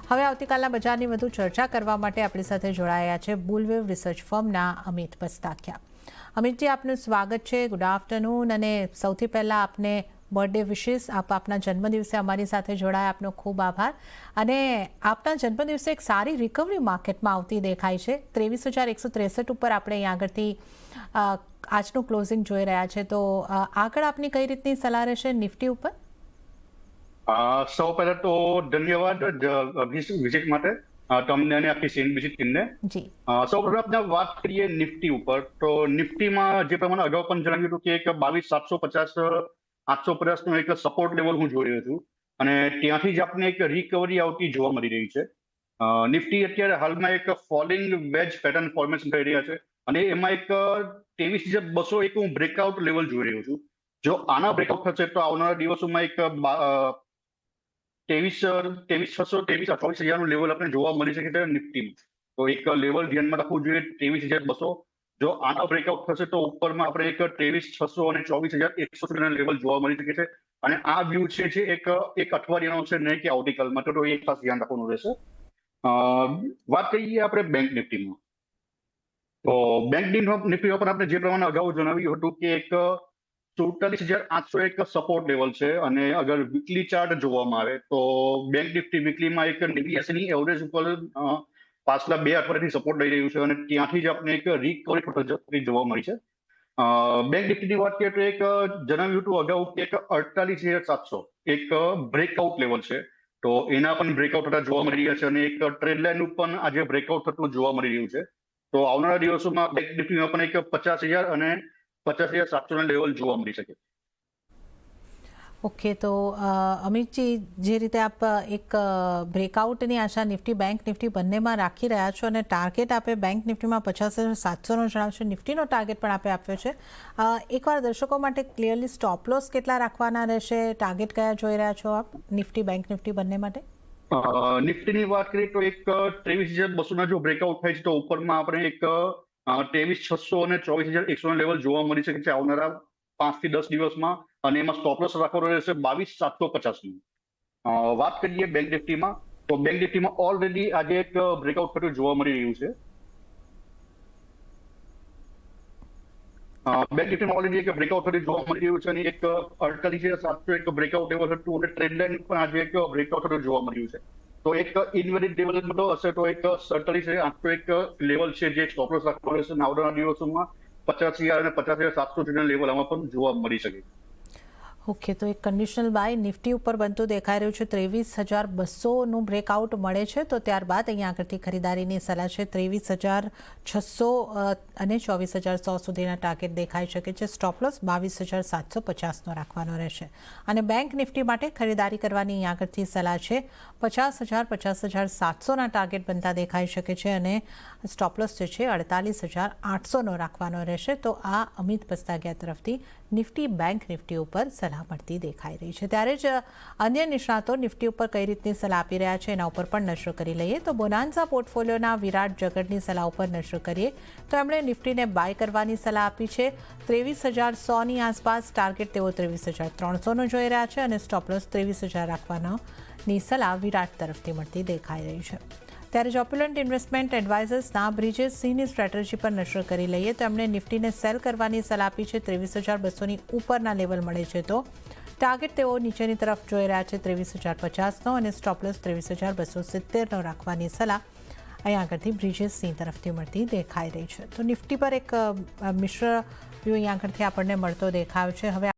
હવે આવતીકાલના બજારની વધુ ચર્ચા કરવા માટે આપણી સાથે જોડાયા છે બુલવેવ રિસર્ચ ફર્મના અમિત પસ્તાકિયા. અમિતજી, આપનું સ્વાગત છે. Good afternoon. અને સૌથી પહેલાં આપને બર્થડે વિશિસ. આપના જન્મદિવસે અમારી સાથે જોડાયા, આપનો ખૂબ આભાર. અને આપના જન્મદિવસે એક સારી રિકવરી માર્કેટમાં આવતી દેખાય છે. 23,163 ઉપર આપણે અહીં આગળથી આજનું ક્લોઝિંગ જોઈ રહ્યા છે. તો આગળ આપની કઈ રીતની સલાહ રહેશે નિફ્ટી ઉપર? સૌ પહેલા તો ધન્યવાદ વિઝિટ માટે તમને અને આખી સીએનબીસી ટીમને. જી, સૌ પ્રથમ આપણે વાત કરીએ નિફ્ટી ઉપર. તો નિફ્ટીમાં જે પ્રમાણે અગાઉ પણ જણાવ્યું હતું કે એક 22,750 850નો એક સપોર્ટ લેવલ હું જોઈ રહ્યો છું અને ત્યાંથી જ આપણે એક રિકવરી આવતી જોવા મળી રહી છે. નિફ્ટી અત્યારે હાલમાં એક ફોલિંગ વેજ પેટર્ન ફોર્મેશન કરી રહ્યા છે અને એમાં એક 23,200 એક હું બ્રેકઆઉટ લેવલ જોઈ રહ્યો છું. જો આના બ્રેકઆઉટ થશે તો આવનારા દિવસોમાં એક 23,600 24,000નું લેવલ આપણે જોવા મળી શકે છે નિફ્ટીમાં. તો એક લેવલ ધ્યાનમાં રાખવું જોઈએ 23,200. જો આનો બ્રેકઆઉટ થશે તો ઉપરમાં આપણે એક 23,600 અને 24,100 સુધીના લેવલ જોવા મળી શકે છે. અને આ વ્યૂ છે એક અઠવાડિયાનો છે, નહીં કે આવતીકાલમાં. તો એ ખાસ ધ્યાન રાખવાનું રહેશે. વાત કરીએ આપણે બેંક નિફ્ટીમાં. તો બેંક નિફ્ટીમાં પણ આપણે જે પ્રમાણે અગાઉ જણાવ્યું હતું કે એક 47,800 એક સપોર્ટ લેવલ છે. અને અગર વીકલી ચાર્ટ જોવામાં આવે તો બેંક નિફ્ટી વીકલીમાં એક 89ની એવરેજ ઉપર પાછલા 2 અઠવાડિયાથી સપોર્ટ લઈ રહ્યું છે અને ત્યાંથી જ આપણે એક રિકવરી જોવા મળી છે. બેંક નિફ્ટીની વાત કરીએ તો એક જણાવ્યું હતું અગાઉ કે એક 48,700 એક બ્રેકઆઉટ લેવલ છે. તો એના પણ બ્રેકઆઉટ થતા જોવા મળી રહ્યા છે અને એક ટ્રેડ લાઇન પણ આજે બ્રેકઆઉટ થતું જોવા મળી રહ્યું છે. તો આવનારા દિવસોમાં બેંક નિફ્ટીમાં પણ એક 50,000 અને 50,700ના લેવલ જોવા મળી શકે. ઓકે. તો અમિતજી, જે રીતે આપ એક બ્રેકઆઉટની આશા બેંક નિફ્ટી બંનેમાં રાખી રહ્યા છો અને ટાર્ગેટ આપે બેંક નિફ્ટીમાં 50,700નો જણાવશો, નિફ્ટીનો ટાર્ગેટ પણ આપે આપ્યો છે. એકવાર દર્શકો માટે ક્લિયરલી સ્ટોપ લોસ કેટલા રાખવાના રહેશે, ટાર્ગેટ કયા જોઈ રહ્યા છો આપ નિફ્ટી બેંક નિફ્ટી બંને માટે? નિફ્ટીની વાત કરીએ તો એક 23,200ના જો બ્રેકઆઉટ થાય છે તો ઉપરમાં આપણે એક 23,600 અને 24,100ના લેવલ જોવા મળી શકે છે આવનારા 5 થી 10 દિવસમાં. અને એમાં સ્ટોપ લોસ રાખવાનો રહેશે 22,750નું. વાત કરીએ બેંક નિફ્ટીમાં તો બેંક નિફ્ટીમાં ઓલરેડી આજે એક બ્રેકઆઉટ થતું જોવા મળી રહ્યું છે. બેંક નિફ્ટીમાં ઓલરેડી એક બ્રેકઆઉટ થતું જોવા મળી રહ્યું છે અને એક 48,700 એક બ્રેકઆઉટ લેવલ હતું અને ટ્રેન્ડ લાઇન પણ આજે એક બ્રેકઆઉટ થતું જોવા મળી રહ્યું છે. તો એક ઇનવેલિડ લેવલ હશે તો એક 47,800 એક લેવલ છે જે સ્ટોપ લોસ રાખવાનો રહેશે. આવનારા દિવસોમાં 50,000 અને 50,700 સુધીના લેવલ આમાં પણ જોવા મળી શકે. ઓકે. તો એક કન્ડિશનલ બાય નિફ્ટી ઉપર બનતું દેખાઈ રહ્યું છે. 23,200નું બ્રેકઆઉટ મળે છે તો ત્યારબાદ અહીંયા આગળથી ખરીદારીની સલાહ છે. 23,600 અને 24,100 સુધીના ટાર્ગેટ દેખાઈ શકે છે. સ્ટોપ લોસ 22,750નો રાખવાનો રહેશે. અને બેંક નિફ્ટી માટે ખરીદારી કરવાની અહીંયા આગળથી સલાહ છે. 50,000 50,700ના ટાર્ગેટ બનતા દેખાઈ શકે છે અને સ્ટોપ લોસ જે છે 48,800નો રાખવાનો રહેશે. તો આ અમિત પસ્તાકિયા તરફથી નિફ્ટી બેંક નિફ્ટી ઉપર સલાહ મળતી દેખાઈ રહી છે. ત્યારે જ અન્ય નિષ્ણાતો નિફ્ટી ઉપર કઈ રીતની સલાહ આપી રહ્યા છે એના ઉપર પણ નજર કરી લઈએ. તો બોનાન્ઝા પોર્ટફોલિયોના વિરાટ જગડની સલાહ ઉપર નજર કરીએ તો એમણે નિફ્ટીને બાય કરવાની સલાહ આપી છે. 23,100ની આસપાસ ટાર્ગેટ તેઓ 23,300નો જોઈ રહ્યા છે અને સ્ટોપ લોસ 23,000 રાખવાની સલાહ વિરાટ તરફથી મળતી દેખાઈ રહી છે. ત્યારે જ ઓપ્યુલન્ટ ઇન્વેસ્ટમેન્ટ એડવાઇઝર્સના બ્રિજેશ સિંહની સ્ટ્રેટેજી પર નજર કરી લઈએ તો એમણે નિફ્ટીને સેલ કરવાની સલાહ આપી છે. 23,200ની ઉપરના લેવલ મળે છે તો ટાર્ગેટ તેઓ નીચેની તરફ જોઈ રહ્યા છે 23,050નો અને સ્ટોપ લોસ 23,270નો રાખવાની સલાહ અહીંયા આગળથી બ્રિજેશ સિંહ તરફથી મળતી દેખાઈ રહી છે. તો નિફ્ટી પર એક મિશ્ર વ્યૂ અહીંયા આગળથી આપણને મળતો દેખાયો છે. હવે